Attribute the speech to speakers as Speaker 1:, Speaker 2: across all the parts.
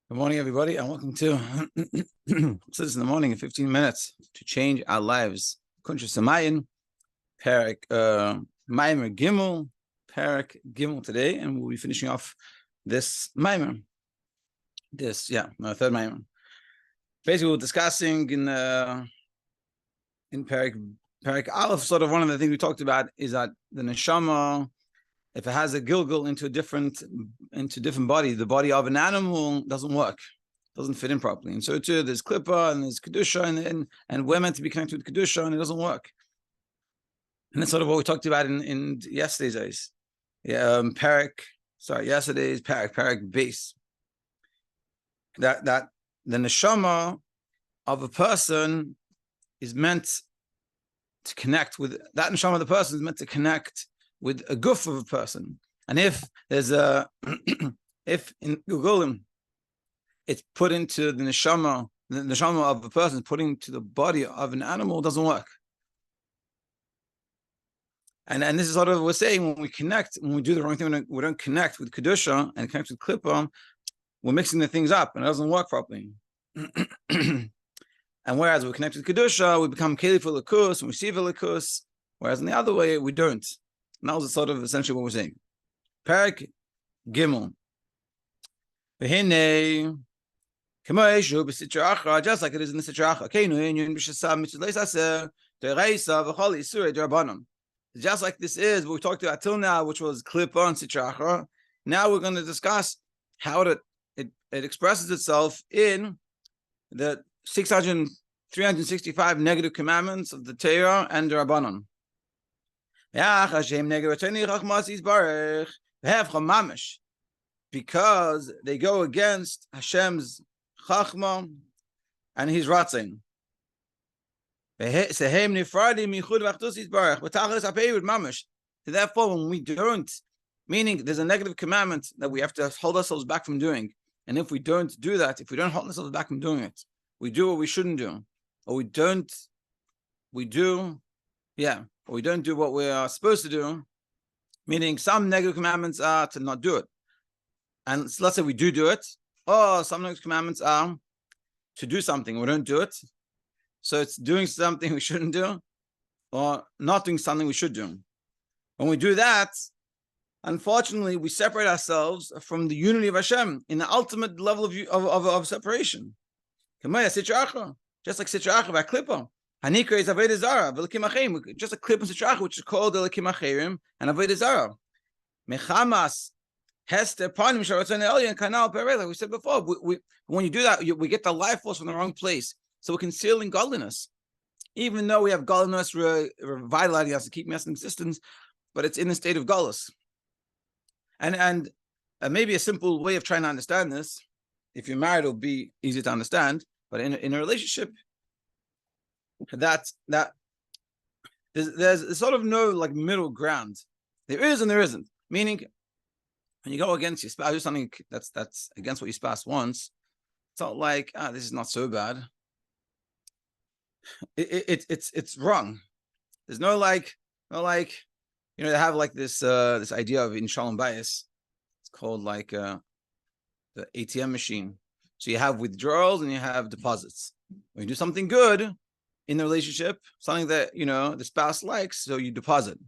Speaker 1: Good morning, everybody, and welcome to This in the morning in 15 minutes to change our lives. Kuntres Perek Maamar Gimel, Perek Gimel today, and we'll be finishing off this Maamar. My third Maamar. Basically, we're discussing in Perek Aleph. Sort of one of the things we talked about is that the neshama, if it has a gilgul into different body, the body of an animal doesn't work, doesn't fit in properly. And so too, there's klippa and there's kedusha, and we're meant to be connected with kedusha, and it doesn't work. And that's sort of what we talked about in yesterday's days. Yesterday's Perek base. That the neshama of a person is meant to connect with that neshama of the person is meant to connect with a guf of a person. And if there's if in Gugulim it's put into the neshama of a person, put into the body of an animal, it doesn't work. And this is sort of what we're saying, when we do the wrong thing, we don't connect with kedusha and connect with klippa, we're mixing the things up and it doesn't work properly. And whereas we connect with kedusha, we become keli for lakus and we receive a lakus, whereas in the other way we don't. And that was sort of essentially what we're saying. Perek Gimel. Just like it is in the Sitra Acha. Just like this is what we talked about till now, which was Klippa and Sitra Acha. Now we're going to discuss how it expresses itself in the 365 negative commandments of the Torah and the Rabbanon. Because they go against Hashem's chachma and His ratzin. Therefore, when we don't, meaning there's a negative commandment that we have to hold ourselves back from doing, and if we don't do that, if we don't hold ourselves back from doing it, we do what we shouldn't do, or we don't do what we are supposed to do, meaning some negative commandments are to not do it. And let's say we do it, or some negative commandments are to do something, we don't do it. So it's doing something we shouldn't do, or not doing something we should do. When we do that, unfortunately, we separate ourselves from the unity of Hashem in the ultimate level of separation. Just like Sitra Acha by Klippa. Hanikra is Avodah Zarah, just a clip in Sitra Acha, which is called the Elikim Acherim and Avodah Zarah. Mechamas Hester Panim Sharatzon Elyon Kanal Perek. Like we said before, when you do that, we get the life force from the wrong place. So we're concealing godliness, even though we have godliness revitalizing us to keep us in existence, but it's in a state of galus. And maybe a simple way of trying to understand this, if you're married, it'll be easy to understand. But in a relationship, that there's sort of no like middle ground. There is and there isn't. Meaning, when you go against your spouse, do something that's against what your spouse wants, it's not like this is not so bad. It's wrong. There's no like they have like this idea of in Shalom Bayis. It's called like the ATM machine. So you have withdrawals and you have deposits. When you do something good in the relationship, something that the spouse likes, so you deposit.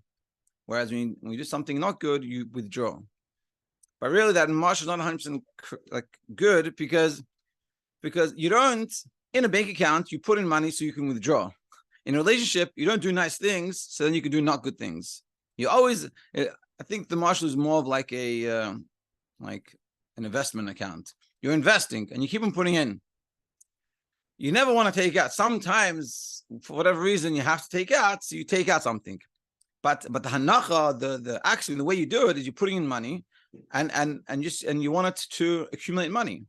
Speaker 1: Whereas when you do something not good, you withdraw. But really, that marsh is not 100% like good because you don't, in a bank account, you put in money so you can withdraw. In a relationship, you don't do nice things, so then you can do not good things. You always, I think the marshal is more of like an investment account. You're investing and you keep on putting in. You never want to take out. Sometimes, for whatever reason, you have to take out, so you take out something. But the hanacha, the action, the way you do it is you're putting in money, and you want it to accumulate money.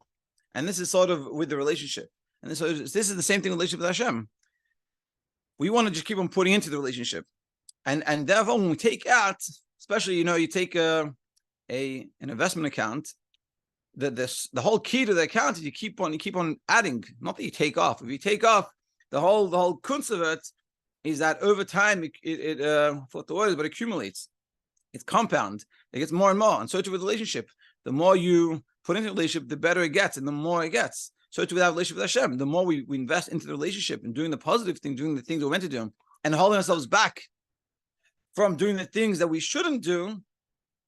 Speaker 1: And this is sort of with the relationship. And this is the same thing with the relationship with Hashem. We want to just keep on putting into the relationship. And therefore, when we take out, especially, you take an investment account, the whole key to the account is you keep on adding, not that you take off. If you take off, the whole kuntres of it is that over time it accumulates. It's compound. It gets more and more. And so too with the relationship. The more you put into a relationship, the better it gets and the more it gets. So to have a relationship with Hashem, the more we invest into the relationship and doing the positive thing, doing the things we're meant to do, and holding ourselves back from doing the things that we shouldn't do,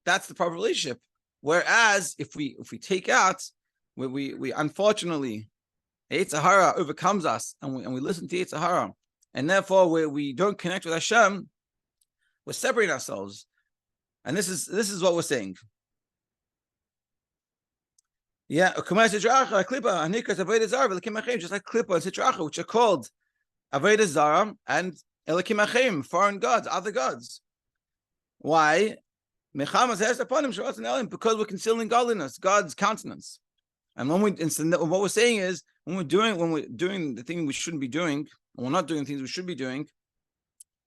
Speaker 1: that's the proper relationship. Whereas if we take out, we unfortunately, Yetzer Hara overcomes us, and we listen to Yetzer Hara, and therefore we don't connect with Hashem, we're separating ourselves. And this is what we're saying. Yeah, just like Klippa and Sitra Achra, which are called Avodah Zarah and Elokim Achim, foreign gods, other gods. Why? Because we're concealing godliness, God's countenance. And what we're saying is, when we're doing the thing we shouldn't be doing, and we're not doing things we should be doing,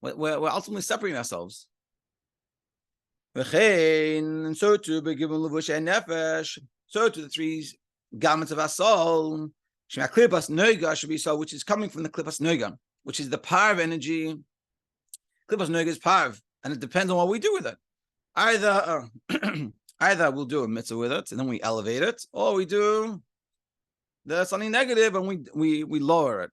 Speaker 1: we're ultimately separating ourselves. And so too, so to the three garments of our soul, which is coming from the Klippas Noga, which is the Parv energy. Klippas Noga is Parv, and it depends on what we do with it. Either we'll do a mitzvah with it, and then we elevate it, or we do something negative, and we lower it.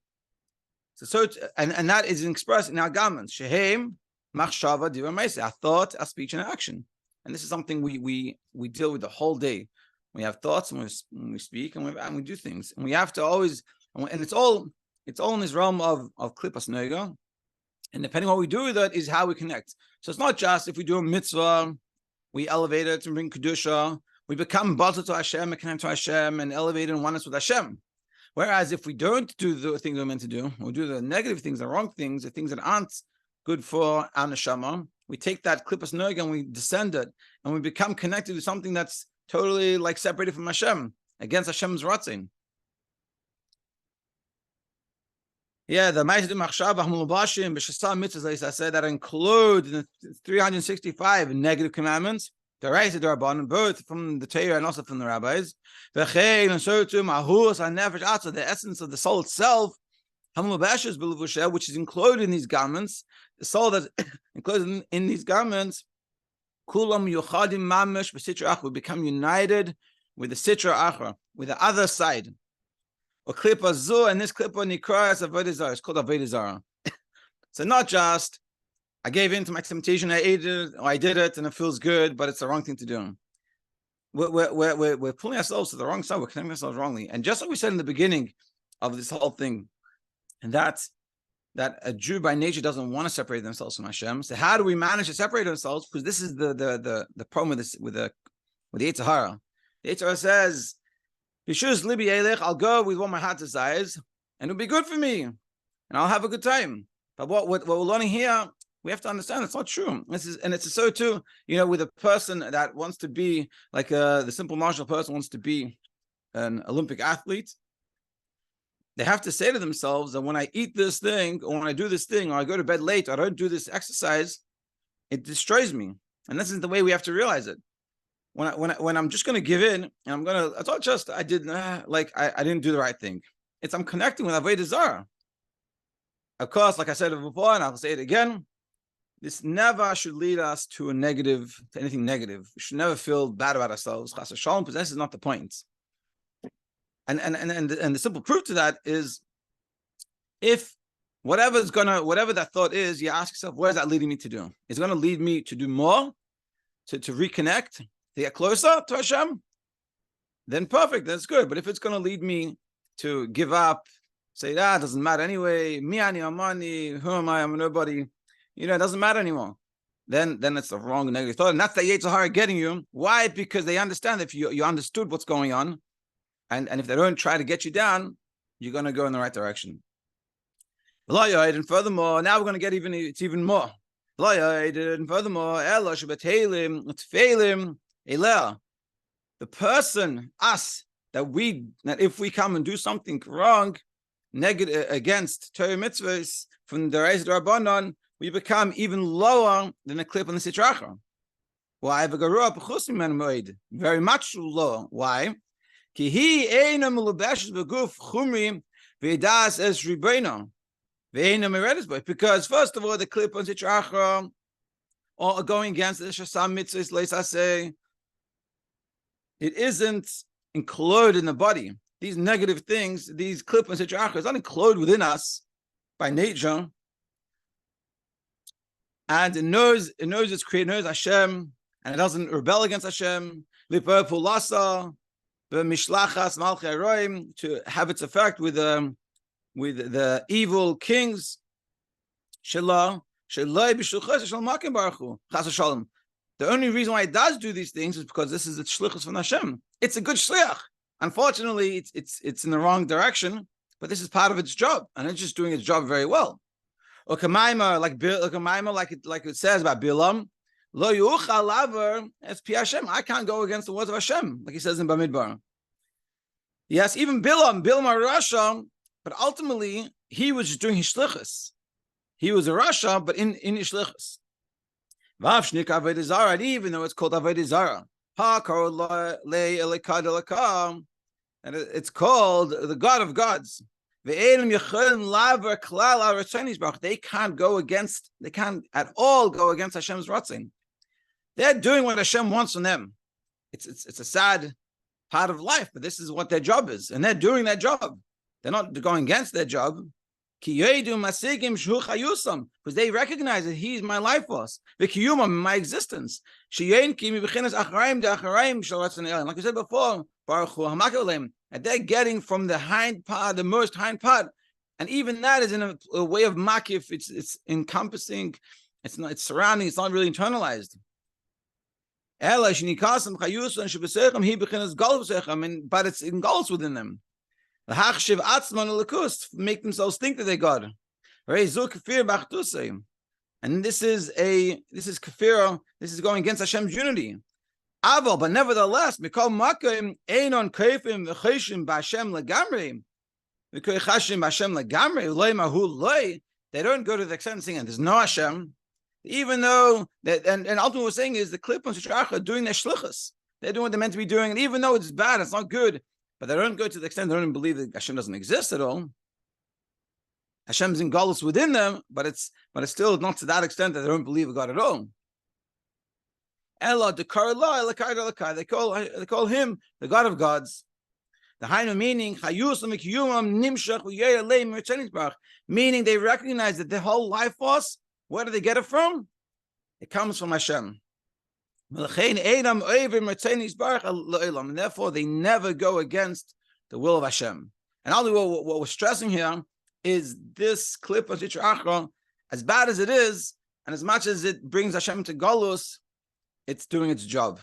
Speaker 1: And that is expressed in our garments. Shehem, machshava, dibur meiseh, our thought, our speech, and our action. And this is something we deal with the whole day. We have thoughts, and we speak, and we do things, and we have to always. And it's all in this realm of Klippas Noga. And depending on what we do with it is how we connect. So it's not just if we do a mitzvah, we elevate it and bring kedusha, we become bazel to Hashem, and connect to Hashem, and elevate and oneness with Hashem. Whereas if we don't do the things we're meant to do, we do the negative things, the wrong things, the things that aren't good for our neshama, we take that Klippas Noga and we descend it, and we become connected to something that's totally like separated from Hashem, against Hashem's ratzin. Yeah, the Ma'aseh Machshava Hamulbashim B'Shasam mitzvahs, I said, that include the 365 negative commandments, the Reis of the Rabbanim, both from the Torah and also from the rabbis. V'chein, and so too, Mahus HaNefesh Atzah, the essence of the soul itself, Hamulbashim B'Levusheh, which is included in these garments, the soul that's included in these garments, Kulam Yuchadim Mamish B'Sitra Achra, we become united with the Sitra Achra, with the other side. Or Klippa Zu, and this Klippa Nikras Avodah Zarah, it's called Avodah Zarah. So not just I gave in to my temptation, I ate it, or I did it, and it feels good, but it's the wrong thing to do. We're pulling ourselves to the wrong side. We're connecting ourselves wrongly. And just like we said in the beginning of this whole thing, and that's that a Jew by nature doesn't want to separate themselves from Hashem. So how do we manage to separate ourselves? Because this is the problem with this with the Yetzer Hara. The Yetzer Hara says, I'll go with what my heart desires, and it'll be good for me, and I'll have a good time. But what we're learning here, we have to understand it's not true. It's so too, with a person that wants to be like the simple martial person wants to be an Olympic athlete. They have to say to themselves that when I eat this thing, or when I do this thing, or I go to bed late, or I don't do this exercise, it destroys me. And this is the way we have to realize it. When I'm just going to give in, and I'm going to, it's not just I didn't do the right thing. It's I'm connecting with Avodah Zarah. Of course, like I said before, and I'll say it again, this never should lead us to anything negative. We should never feel bad about ourselves. Chas v'shalom, because this is not the point. And the simple proof to that is, if whatever that thought is, you ask yourself, where is that leading me to do? Is it going to lead me to do more, to reconnect, to get closer to Hashem? Then perfect, that's good. But if it's going to lead me to give up, say, it doesn't matter anyway, me, money, who am I? I'm nobody. It doesn't matter anymore. Then it's the wrong negative thought. And that's the Yetzer Hara getting you. Why? Because they understand that if you understood what's going on, and if they don't try to get you down, you're going to go in the right direction. And furthermore, now we're going to get even more. And furthermore, the person, us, that if we come and do something wrong, negative against Torah mitzvahs from the Reis Rabbanon, we become even lower than a clip on the Sitra Achra. Why? Very much lower. Why? Because first of all, the clip on Sitra Achra are going against the Shasam mitzvahs, it isn't include in the body. These negative things, these klippas, it's not included within us by nature. And it knows its creator, knows Hashem, and it doesn't rebel against Hashem. To have its effect with the evil kings. The only reason why it does do these things is because this is its shlichus from Hashem. It's a good shliach. Unfortunately, it's in the wrong direction, but this is part of its job, and it's just doing its job very well. Like it says about Bilam, Lo yuchal laver es pi Hashem. I can't go against the words of Hashem, like he says in Bamidbar. Yes, even Bilam Rasha, but ultimately he was just doing his shlichus. He was a Rasha, but in his shlichus. Vavshnik avodah zara, even though it's called avodah zara, and it's called the God of gods. They can't at all go against Hashem's ratzin. They're doing what Hashem wants from them. It's a sad part of life, but this is what their job is, and they're doing their job. They're not going against their job. Because they recognize that He's my life force, my existence. Like we said before, and they're getting from the hind part, the most hind part, and even that is in a way of makif. It's encompassing. It's surrounding. It's not really internalized. But it's engulfs within them. Make themselves think that they're God. And this is kafir. This is going against Hashem's unity. But nevertheless, they don't go to the extent of saying there's no Hashem, even though that, and ultimately what we're saying is the klippos are doing their shlichus. They're doing what they're meant to be doing, and even though it's bad, it's not good, but they don't go to the extent they don't even believe that Hashem doesn't exist at all. Hashem's in galus within them, but it's still not to that extent that they don't believe in God at all. They call Him the God of gods. The Hainu meaning they recognize that the whole life force, where do they get it from? It comes from Hashem. And therefore they never go against the will of Hashem. And only what we're stressing here is this clip of Yitzhak, as bad as it is, and as much as it brings Hashem to Golus, it's doing its job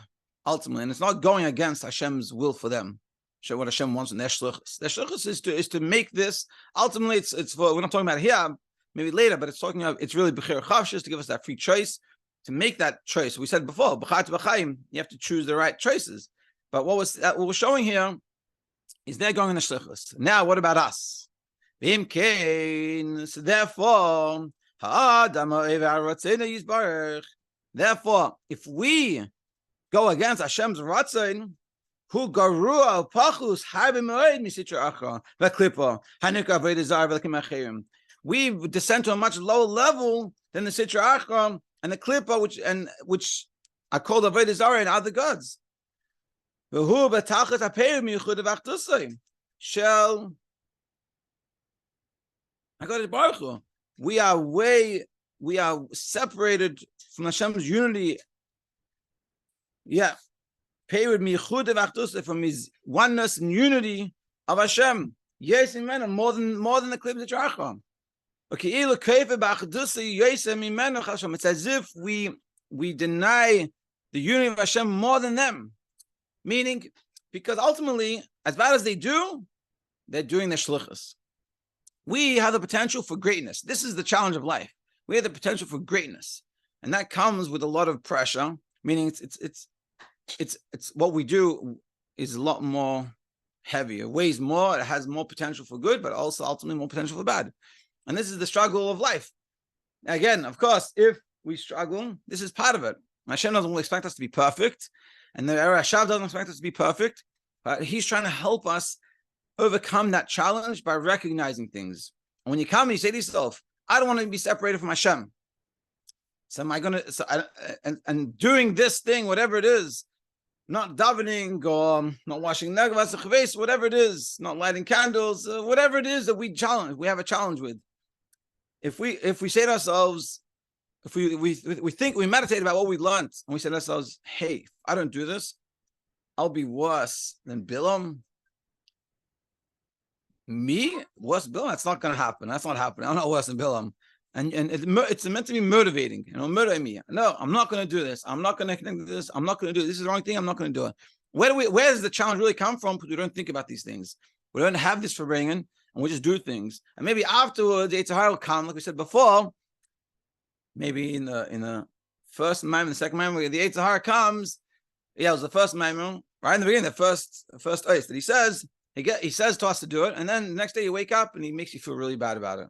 Speaker 1: ultimately, and it's not going against Hashem's will for them. Show what Hashem wants in their shlichus. Their shlichus is to make this. Ultimately, it's for, we're not talking about it here, maybe later, but it's talking about, it's really b'chir chavshis, to give us that free choice, to make that choice. We said before, b'chat b'chaim, you have to choose the right choices. But what we're showing here is they're going in the shlichus. Now, what about us? So therefore, therefore, if we go against Hashem's ratzon, who garua pachus harbimeid misitra achra v'klipa hanika v'edizar v'lekim we descend to a much lower level than the sitra achra and the klipa, which are called the v'edizar and other gods. V'hu b'tachas ha'peir miuchud v'achtusay shall HaKadosh Baruch Hu. We are separated from Hashem's unity. Yeah. From His oneness and unity of Hashem. Yes, amen. More than the clip that you're It's as if we deny the unity of Hashem more than them. Meaning, because ultimately, as bad as they do, they're doing their shlichus. We have the potential for greatness. This is the challenge of life. We have the potential for greatness, and that comes with a lot of pressure. Meaning, it's what we do is a lot more heavier, weighs more. It has more potential for good, but also ultimately more potential for bad. And this is the struggle of life. Again, of course, if we struggle, this is part of it. Hashem doesn't expect us to be perfect, and the Rashav doesn't expect us to be perfect. But He's trying to help us overcome that challenge by recognizing things. And when you come, you say to yourself, I don't want to be separated from Hashem. So am I going to, and doing this thing, whatever it is, not davening or not washing negavas, whatever it is, not lighting candles, whatever it is that we have a challenge with. If we say to ourselves, if we think, we meditate about what we learned, and we say to ourselves, hey, if I don't do this, I'll be worse than Bilam. Me? Worse than Bilam? That's not going to happen. That's not happening. I'm not worse than Bilam. And it's meant to be motivating. Motivate me. No, I'm not going to do this. I'm not going to connect to this. I'm not going to do it. This is the wrong thing. I'm not going to do it. Where does the challenge really come from? Because we don't think about these things. We don't have this for bringing, and we just do things. And maybe afterwards, the Yetzer Hara will come, like we said before. Maybe in the first Maamar, the second Maamar, the Yetzer Hara comes. Yeah, it was the first Maamar, right in the beginning, the first ice that he says to us to do it, and then the next day you wake up and he makes you feel really bad about it.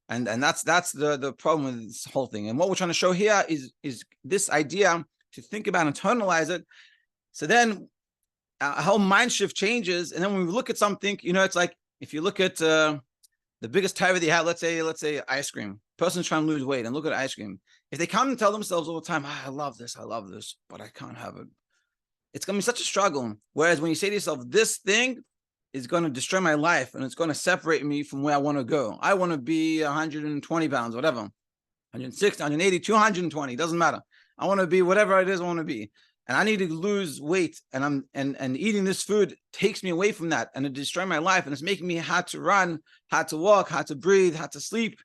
Speaker 1: And that's the problem with this whole thing. And what we're trying to show here is this idea to think about, internalize it. So then our whole mind shift changes. And then when we look at something, it's like if you look at the biggest tire that you have, let's say ice cream. Person's trying to lose weight and look at ice cream. If they come and tell themselves all the time, I love this, but I can't have it. It's going to be such a struggle. Whereas when you say to yourself, this thing is going to destroy my life and it's going to separate me from where I want to go. I want to be 120 pounds, whatever, 160, 180, 220, doesn't matter. I want to be whatever it is I want to be. And I need to lose weight. And eating this food takes me away from that, and it destroys my life. And it's making me hard to run, hard to walk, hard to breathe, hard to sleep.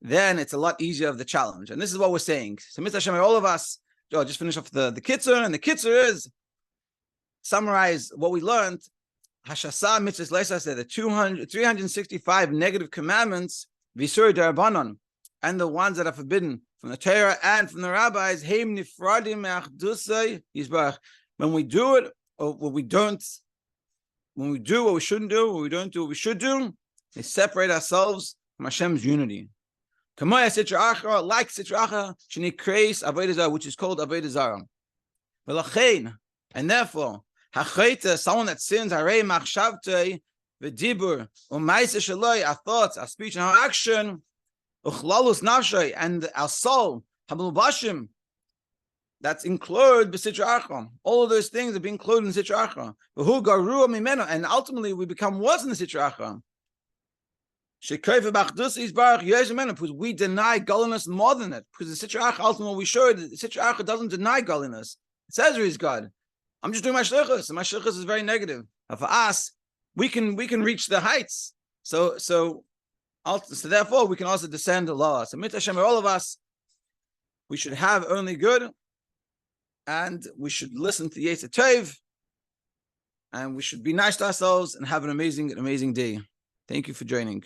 Speaker 1: Then it's a lot easier of the challenge. And this is what we're saying. So Mitzvah Hashem, all of us, Joe, just finish off the kitzur, and the kitzur is summarize what we learned. Hashasa mitzvahs leisa said the 365 negative commandments, visur darabanan, and the ones that are forbidden from the Torah and from the rabbis. Heim nifradim me'achdusay yisbarach. When we do it, or when we don't, when we do what we shouldn't do, when we don't do what we should do, they separate ourselves from Hashem's unity. Kamaya sitra achra, like sitra achra, shenikreis avodah zarah, which is called avodah zarah. V'lachein, and therefore, hachayta, someone that sins, harei machshavtei v'dibur u'maisa shaloi, our thoughts, our speech, and our action, uchlalus nafshay, and our soul, hamulbashim, that's included b'sitra achra. All of those things are being included in sitra achra. V'hu garua mimeno, and ultimately we become worse than the sitra achra. Because we deny godliness more than it. Because the Sitra Achra, ultimately, we showed that the Sitra Achra doesn't deny godliness. It says he's God. I'm just doing my shlichus, and my shlichus is very negative. And for us, we can reach the heights. So therefore, we can also descend lower. So Mitzvah Hashem, all of us, we should have only good, and we should listen to Yetzer Tov, and we should be nice to ourselves and have an amazing day. Thank you for joining.